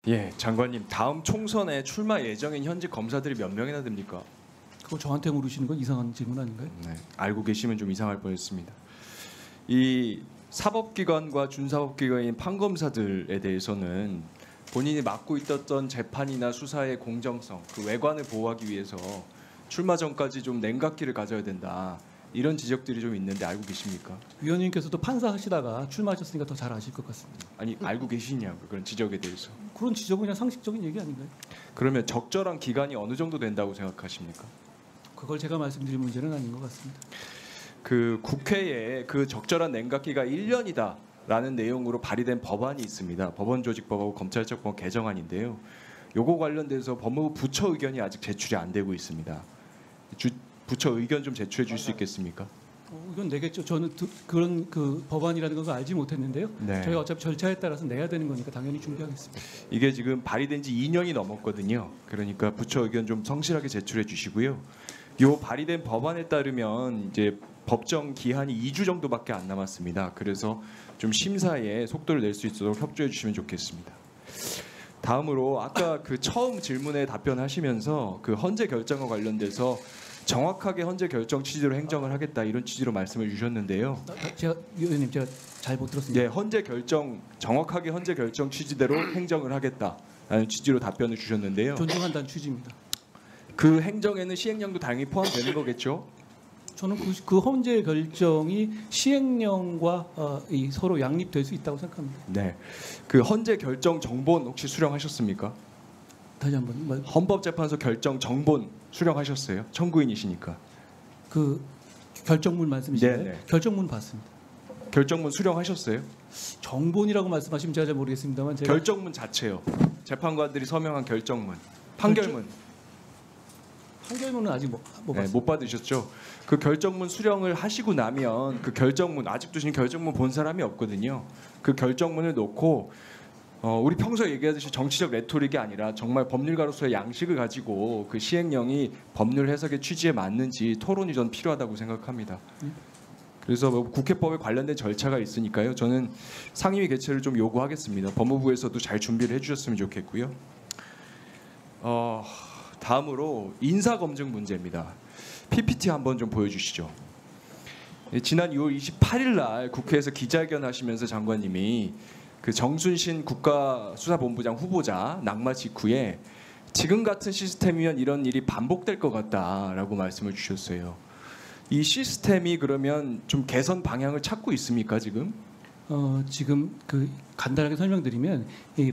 예, 장관님 다음 총선에 출마 예정인 현직 검사들이 몇 명이나 됩니까? 그거 저한테 물으시는 건 이상한 질문 아닌가요? 네, 알고 계시면 좀 이상할 뻔했습니다. 이 사법기관과 준사법기관인 판검사들에 대해서는 본인이 맡고 있었던 재판이나 수사의 공정성, 그 외관을 보호하기 위해서 출마 전까지 좀 냉각기를 가져야 된다. 이런 지적들이 좀 있는데 알고 계십니까? 위원님께서도 판사 하시다가 출마하셨으니까 더 잘 아실 것 같습니다. 아니 알고 계시냐고 그런 지적에 대해서. 그런 지적은 그냥 상식적인 얘기 아닌가요? 그러면 적절한 기간이 어느 정도 된다고 생각하십니까? 그걸 제가 말씀드릴 문제는 아닌 것 같습니다. 그 국회에 그 적절한 냉각기가 1년이다라는 내용으로 발의된 법안이 있습니다. 법원조직법하고 검찰청법 개정안인데요. 요거 관련돼서 법무부 부처 의견이 아직 제출이 안 되고 있습니다. 부처 의견 좀 제출해 줄 수 있겠습니까? 이건 내겠죠. 저는 그런 그 법안이라는 걸 알지 못했는데요. 네. 저희가 어차피 절차에 따라서 내야 되는 거니까 당연히 준비하겠습니다. 이게 지금 발의된 지 2년이 넘었거든요. 그러니까 부처 의견 좀 성실하게 제출해 주시고요. 요 발의된 법안에 따르면 이제 법정 기한이 2주 정도밖에 안 남았습니다. 그래서 좀 심사에 속도를 낼 수 있도록 협조해 주시면 좋겠습니다. 다음으로 아까 그 처음 질문에 답변하시면서 그 헌재 결정과 관련돼서 정확하게 헌재 결정 취지로 행정을 하겠다 이런 취지로 말씀을 주셨는데요. 제가 위원님 제가 잘 못 들었습니다. 네, 헌재 결정 정확하게 헌재 결정 취지대로 행정을 하겠다라는 취지로 답변을 주셨는데요. 존중한다는 취지입니다. 그 행정에는 시행령도 당연히 포함되는 거겠죠? 저는 그 헌재 결정이 시행령과 서로 양립될 수 있다고 생각합니다. 네, 그 헌재 결정 정본 혹시 수령하셨습니까? 다시 한번 헌법재판소 결정 정본 수령하셨어요? 청구인이시니까. 그 결정문 말씀이신가요? 네네. 결정문 봤습니다. 결정문 수령하셨어요? 정본이라고 말씀하시면 제가 잘 모르겠습니다만 제가 결정문 자체요. 재판관들이 서명한 결정문, 판결문. 판결문은 아직 못 네, 봤습니다. 못 받으셨죠? 그 결정문 수령을 하시고 나면 그 결정문 아직도 지금 결정문 본 사람이 없거든요. 그 결정문을 놓고 우리 평소에 얘기하듯이 정치적 레토릭이 아니라 정말 법률가로서의 양식을 가지고 그 시행령이 법률 해석의 취지에 맞는지 토론이 전 필요하다고 생각합니다. 그래서 뭐 국회법에 관련된 절차가 있으니까요. 저는 상임위 개최를 좀 요구하겠습니다. 법무부에서도 잘 준비를 해주셨으면 좋겠고요. 다음으로 인사검증 문제입니다. PPT 한번 좀 보여주시죠. 지난 6월 28일 날 국회에서 기자회견 하시면서 장관님이 그 정순신 국가수사본부장 후보자 낙마 직후에 지금 같은 시스템이면 이런 일이 반복될 것 같다라고 말씀을 주셨어요. 이 시스템이 그러면 좀 개선 방향을 찾고 있습니까 지금? 지금 그 간단하게 설명드리면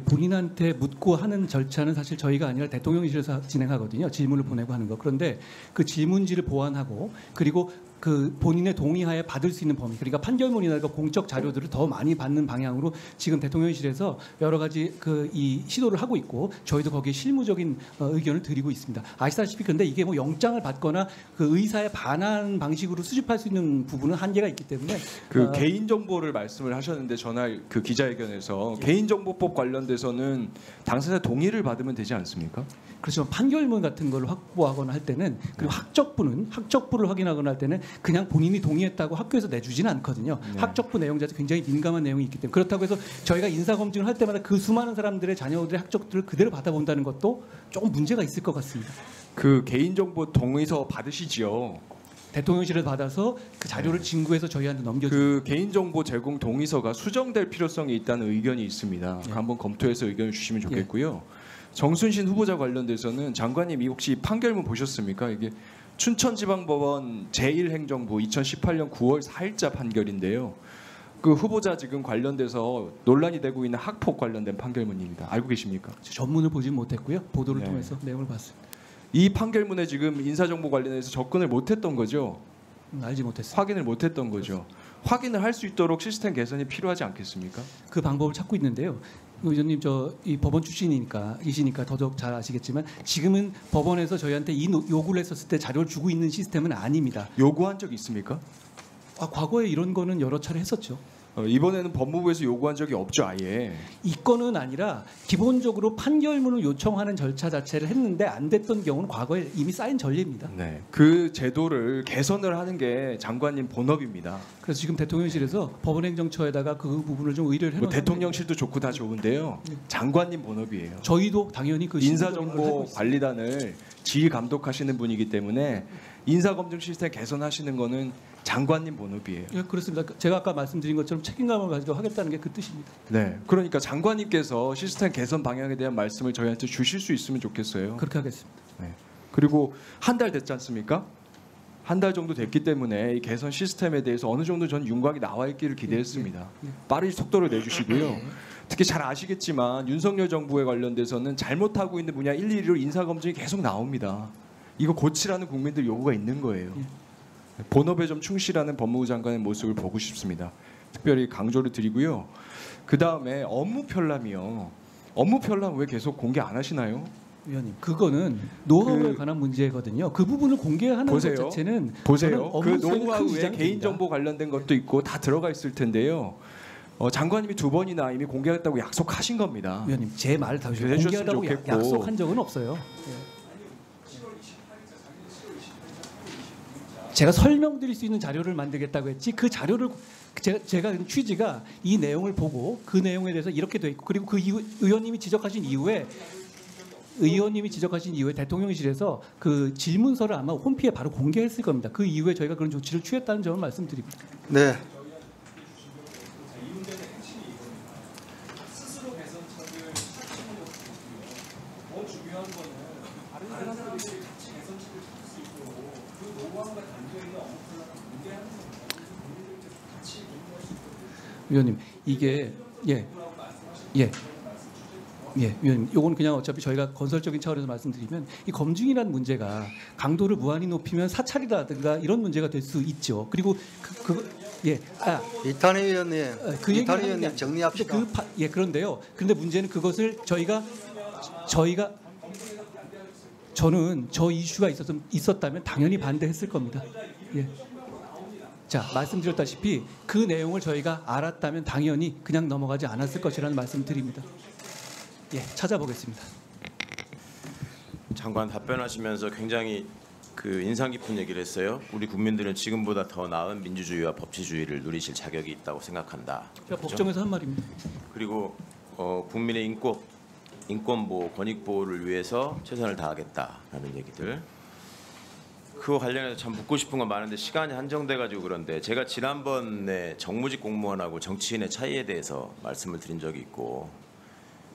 본인한테 묻고 하는 절차는 사실 저희가 아니라 대통령실에서 진행하거든요. 질문을 보내고 하는 거. 그런데 그 질문지를 보완하고 그리고 그 본인의 동의하에 받을 수 있는 범위, 그러니까 판결문이나 공적 자료들을 더 많이 받는 방향으로 지금 대통령실에서 여러 가지 이 시도를 하고 있고 저희도 거기에 실무적인 의견을 드리고 있습니다. 아시다시피 근데 이게 뭐 영장을 받거나 그 의사에 반한 방식으로 수집할 수 있는 부분은 한계가 있기 때문에 그 개인정보를 말씀을 하셨는데 전날 그 기자회견에서 개인정보법 관련돼서는 당사자 동의를 받으면 되지 않습니까? 그렇지만 판결문 같은 걸 확보하거나 할 때는 그리고 학적부를 확인하거나 할 때는 그냥 본인이 동의했다고 학교에서 내주지는 않거든요. 네. 학적부 내용 자체 굉장히 민감한 내용이 있기 때문에 그렇다고 해서 저희가 인사검증을 할 때마다 그 수많은 사람들의 자녀들의 학적들을 그대로 받아본다는 것도 조금 문제가 있을 것 같습니다. 그 개인정보 동의서 받으시지요? 대통령실에 받아서 그 자료를 진구해서 저희한테 넘겨주고 그 개인정보 제공 동의서가 수정될 필요성이 있다는 의견이 있습니다. 예. 한번 검토해서 의견을 주시면 좋겠고요. 정순신 후보자 관련돼서는 장관님이 혹시 판결문 보셨습니까? 이게 춘천지방법원 제1행정부 2018년 9월 4일자 판결인데요. 그 후보자 지금 관련돼서 논란이 되고 있는 학폭 관련된 판결문입니다. 알고 계십니까? 전문을 보진 못했고요. 보도를 네. 통해서 내용을 봤습니다. 이 판결문에 지금 인사정보 관련해서 접근을 못했던 거죠. 알지 못했습니다. 확인을 못했던 거죠. 확인을 할 수 있도록 시스템 개선이 필요하지 않겠습니까? 그 방법을 찾고 있는데요. 의원님 이 법원 출신이시니까 더더욱 잘 아시겠지만 지금은 법원에서 저희한테 이 요구를 했었을 때 자료를 주고 있는 시스템은 아닙니다. 요구한 적 있습니까? 과거에 이런 거는 여러 차례 했었죠. 이번에는 법무부에서 요구한 적이 없죠, 아예. 이 건은 아니라 기본적으로 판결문을 요청하는 절차 자체를 했는데 안 됐던 경우는 과거에 이미 쌓인 전례입니다. 네, 그 제도를 개선을 하는 게 장관님 본업입니다. 그래서 지금 대통령실에서 법원행정처에다가 그 부분을 좀 의뢰를 뭐 해놓은 대통령실도 좋고 다 좋은데요. 장관님 본업이에요. 저희도 당연히 그 심리적인 걸 하고 있습니다. 인사정보관리단을 지휘 감독하시는 분이기 때문에 인사검증 시스템 개선하시는 거는 장관님 본업이에요. 예, 그렇습니다. 제가 아까 말씀드린 것처럼 책임감을 가지고 하겠다는 게 그 뜻입니다. 네, 그러니까 장관님께서 시스템 개선 방향에 대한 말씀을 저희한테 주실 수 있으면 좋겠어요. 그렇게 하겠습니다. 네. 그리고 한 달 됐지 않습니까? 한 달 정도 됐기 때문에 이 개선 시스템에 대해서 어느 정도 전 윤곽이 나와 있기를 기대했습니다. 빠른 속도를 내주시고요. 특히 잘 아시겠지만 윤석열 정부에 관련돼서는 잘못하고 있는 분야 1, 2로 인사검증이 계속 나옵니다. 이거 고치라는 국민들 요구가 있는 거예요. 본업에 좀 충실하는 법무부 장관의 모습을 보고 싶습니다. 특별히 강조를 드리고요. 그 다음에 업무 편람이요. 업무 편람 왜 계속 공개 안 하시나요? 위원님, 그거는 노하우에 관한 문제거든요. 그 부분을 공개하는 것 자체는 보세요. 그 업무 수행에 큰 노하우에 지장이 개인 됩니다. 정보 관련된 것도 있고 다 들어가 있을 텐데요. 장관님이 2번이나 이미 공개했다고 약속하신 겁니다. 위원님, 제 말을 다 해주셨으면 공개하라고 좋겠고. 약속한 적은 없어요. 제가 설명드릴 수 있는 자료를 만들겠다고 했지 그 자료를 제가 취지가 이 내용을 보고 그 내용에 대해서 이렇게 돼 있고 그리고 그 이후 의원님이 지적하신 이후에 대통령실에서 그 질문서를 아마 홈피에 바로 공개했을 겁니다. 그 이후에 저희가 그런 조치를 취했다는 점을 말씀드립니다. 네. 위원님, 이게 위원님, 요건 그냥 어차피 저희가 건설적인 차원에서 말씀드리면 이 검증이라는 문제가 강도를 무한히 높이면 사찰이라든가 이런 문제가 될 수 있죠. 그리고 이탄희 의원님, 그 얘기를 이탄희 하는 게 의원님 아니- 정리합시다. 근데 그런데요. 그런데 문제는 그것을 저희가 저는 저 이슈가 있었다면 당연히 반대했을 겁니다. 예. 자, 말씀드렸다시피 그 내용을 저희가 알았다면 당연히 그냥 넘어가지 않았을 것이라는 말씀드립니다. 예, 찾아보겠습니다. 장관 답변하시면서 굉장히 그 인상 깊은 얘기를 했어요. 우리 국민들은 지금보다 더 나은 민주주의와 법치주의를 누리실 자격이 있다고 생각한다. 제가 법정에서 한 말입니다. 그리고 국민의 인권 보호, 권익 보호를 위해서 최선을 다하겠다라는 얘기들. 그거 관련해서 참 묻고 싶은 건 많은데 시간이 한정돼 가지고 그런데 제가 지난번에 정무직 공무원하고 정치인의 차이에 대해서 말씀을 드린 적이 있고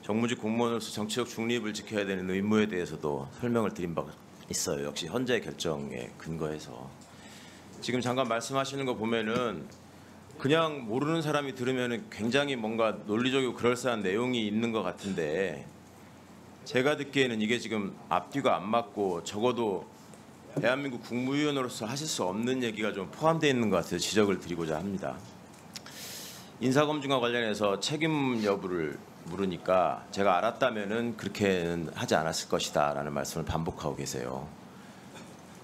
정무직 공무원으로서 정치적 중립을 지켜야 되는 의무에 대해서도 설명을 드린 바가 있어요. 역시 헌재 결정에 근거해서 지금 잠깐 말씀하시는 거 보면은 그냥 모르는 사람이 들으면은 굉장히 뭔가 논리적이고 그럴싸한 내용이 있는 것 같은데 제가 듣기에는 이게 지금 앞뒤가 안 맞고 적어도 대한민국 국무위원으로서 하실 수 없는 얘기가 좀 포함되어 있는 것 같아서 지적을 드리고자 합니다. 인사검증과 관련해서 책임 여부를 물으니까 제가 알았다면은 그렇게는 하지 않았을 것이다라는 말씀을 반복하고 계세요.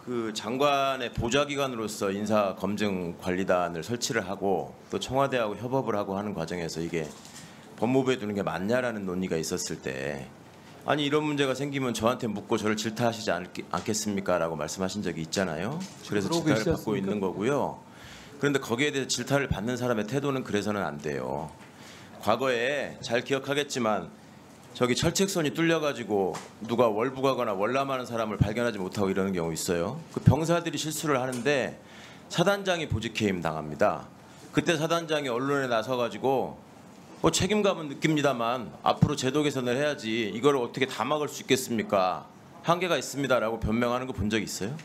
그 장관의 보좌기관으로서 인사검증관리단을 설치를 하고 또 청와대하고 협업을 하고 하는 과정에서 이게 법무부에 두는 게 맞냐라는 논의가 있었을 때 아니 이런 문제가 생기면 저한테 묻고 저를 질타하시지 않겠습니까? 라고 말씀하신 적이 있잖아요. 그래서 그러고 질타를 받고 계시지 있는 거고요. 그런데 거기에 대해서 질타를 받는 사람의 태도는 그래서는 안 돼요. 과거에 잘 기억하겠지만 저기 철책선이 뚫려가지고 누가 월북하거나 월남하는 사람을 발견하지 못하고 이러는 경우 있어요. 그 병사들이 실수를 하는데 사단장이 보직해임 당합니다. 그때 사단장이 언론에 나서가지고 뭐 책임감은 느낍니다만 앞으로 제도 개선을 해야지 이걸 어떻게 다 막을 수 있겠습니까? 한계가 있습니다라고 변명하는 거 본 적 있어요?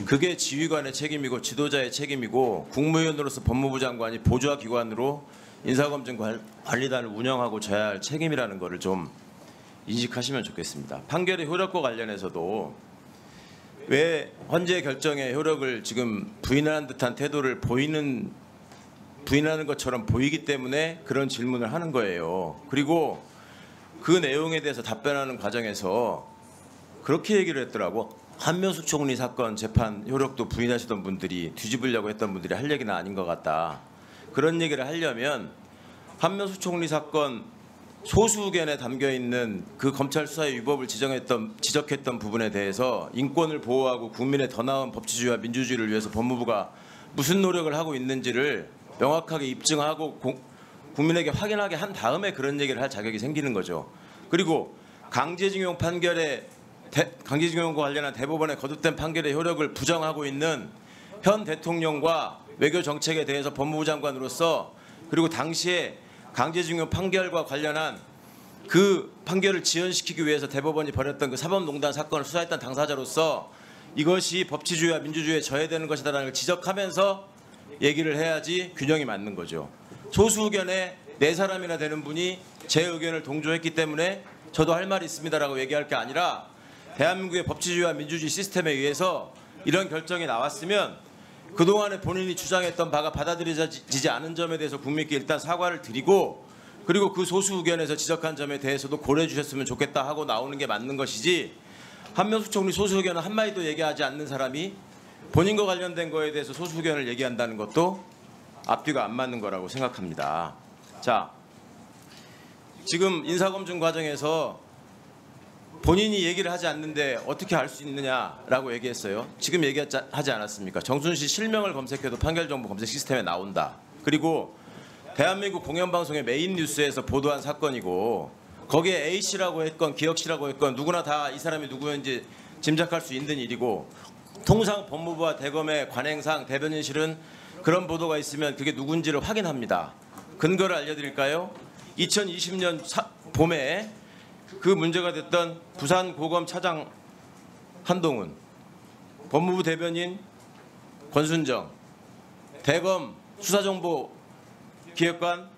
그게 지휘관의 책임이고 지도자의 책임이고 국무위원으로서 법무부 장관이 보좌 기관으로 인사검증관리단을 운영하고 져야 할 책임이라는 거를 좀 인식하시면 좋겠습니다. 판결의 효력과 관련해서도 왜 헌재 결정의 효력을 지금 부인하는 듯한 태도를 부인하는 것처럼 보이기 때문에 그런 질문을 하는 거예요. 그리고 그 내용에 대해서 답변하는 과정에서 그렇게 얘기를 했더라고. 한명숙 총리 사건 재판 효력도 부인하시던 분들이 뒤집으려고 했던 분들이 할 얘기는 아닌 것 같다. 그런 얘기를 하려면 한명숙 총리 사건 소수 의견에 담겨 있는 그 검찰 수사의 위법을 지적했던 부분에 대해서 인권을 보호하고 국민의 더 나은 법치주의와 민주주의를 위해서 법무부가 무슨 노력을 하고 있는지를 명확하게 입증하고 국민에게 확인하게 한 다음에 그런 얘기를 할 자격이 생기는 거죠. 그리고 강제징용과 관련한 대법원의 거듭된 판결의 효력을 부정하고 있는 현 대통령과 외교 정책에 대해서 법무부 장관으로서 그리고 당시에 강제징용 판결과 관련한 그 판결을 지연시키기 위해서 대법원이 벌였던 그 사법농단 사건을 수사했던 당사자로서 이것이 법치주의와 민주주의에 저해되는 것이다라는 걸 지적하면서 얘기를 해야지 균형이 맞는 거죠. 소수 의견에 4사람이나 되는 분이 제 의견을 동조했기 때문에 저도 할 말이 있습니다라고 얘기할 게 아니라 대한민국의 법치주의와 민주주의 시스템에 의해서 이런 결정이 나왔으면 그동안에 본인이 주장했던 바가 받아들여지지 않은 점에 대해서 국민께 일단 사과를 드리고 그리고 그 소수 의견에서 지적한 점에 대해서도 고려해 주셨으면 좋겠다 하고 나오는 게 맞는 것이지 한명숙 총리 소수 의견은 한마디도 얘기하지 않는 사람이 본인과 관련된 거에 대해서 소수 의견을 얘기한다는 것도 앞뒤가 안 맞는 거라고 생각합니다. 자, 지금 인사검증 과정에서 본인이 얘기를 하지 않는데 어떻게 알 수 있느냐라고 얘기했어요. 지금 얘기하지 않았습니까? 정순신 실명을 검색해도 판결정보 검색 시스템에 나온다. 그리고 대한민국 공영방송의 메인 뉴스에서 보도한 사건이고 거기에 A씨라고 했건 기혁씨라고 했건 누구나 다 이 사람이 누구인지 짐작할 수 있는 일이고 통상 법무부와 대검의 관행상 대변인실은 그런 보도가 있으면 그게 누군지를 확인합니다. 근거를 알려드릴까요? 2020년 봄에 그 문제가 됐던 부산 고검 차장 한동훈, 법무부 대변인 권순정, 대검 수사정보 기획관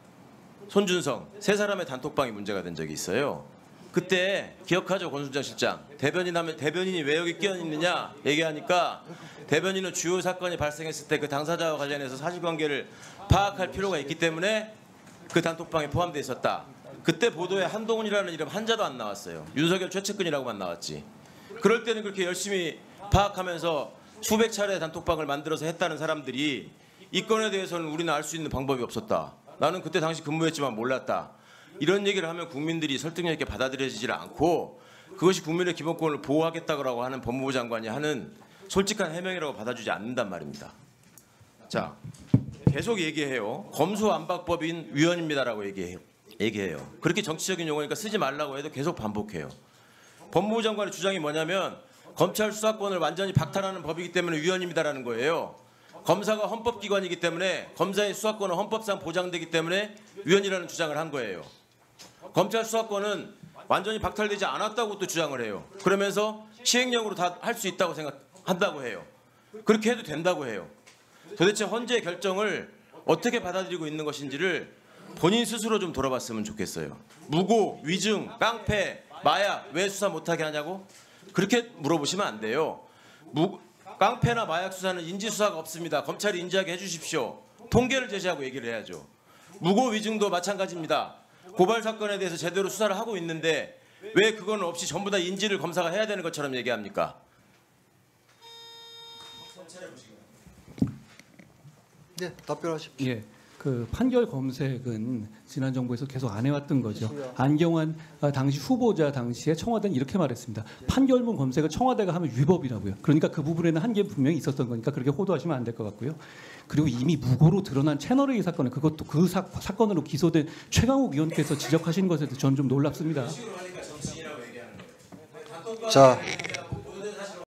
손준성 3사람의 단톡방이 문제가 된 적이 있어요. 그때 기억하죠, 권순정 실장. 대변인하면 대변인이 왜 여기 끼어 있느냐 얘기하니까 대변인은 주요 사건이 발생했을 때 그 당사자와 관련해서 사실관계를 파악할 필요가 있기 때문에 그 단톡방에 포함되어 있었다. 그때 보도에 한동훈이라는 이름 한자도 안 나왔어요. 윤석열 최측근이라고만 나왔지. 그럴 때는 그렇게 열심히 파악하면서 수백 차례 단톡방을 만들어서 했다는 사람들이 이 건에 대해서는 우리는 알 수 있는 방법이 없었다. 나는 그때 당시 근무했지만 몰랐다. 이런 얘기를 하면 국민들이 설득력 있게 받아들여지질 않고 그것이 국민의 기본권을 보호하겠다고 하는 법무부 장관이 하는 솔직한 해명이라고 받아주지 않는단 말입니다. 자, 계속 얘기해요. 검수완박법인 위헌입니다라고 얘기해요. 그렇게 정치적인 용어니까 쓰지 말라고 해도 계속 반복해요. 법무부 장관의 주장이 뭐냐면 검찰 수사권을 완전히 박탈하는 법이기 때문에 위헌입니다라는 거예요. 검사가 헌법기관이기 때문에 검사의 수사권은 헌법상 보장되기 때문에 위헌이라는 주장을 한 거예요. 검찰 수사권은 완전히 박탈되지 않았다고 또 주장을 해요. 그러면서 시행령으로 다 할 수 있다고 생각한다고 해요. 그렇게 해도 된다고 해요. 도대체 헌재의 결정을 어떻게 받아들이고 있는 것인지를 본인 스스로 좀 돌아봤으면 좋겠어요. 무고, 위증, 깡패, 마약 왜 수사 못하게 하냐고? 그렇게 물어보시면 안 돼요. 깡패나 마약 수사는 인지수사가 없습니다. 검찰이 인지하게 해주십시오. 통계를 제시하고 얘기를 해야죠. 무고, 위증도 마찬가지입니다. 고발 사건에 대해서 제대로 수사를 하고 있는데 왜 그건 없이 전부 다 인지를 검사가 해야 되는 것처럼 얘기합니까? 네, 답변하십시오. 예. 그 판결 검색은 지난 정부에서 계속 안 해왔던 거죠. 안경환 당시 후보자 당시에 청와대는 이렇게 말했습니다. 판결문 검색을 청와대가 하면 위법이라고요. 그러니까 그 부분에는 한계 분명히 있었던 거니까 그렇게 호도하시면 안 될 것 같고요. 그리고 이미 무고로 드러난 채널A 사건을 그것도 그 사건으로 기소된 최강욱 의원께서 지적하신 것에 대해서 저는 좀 놀랍습니다. 자.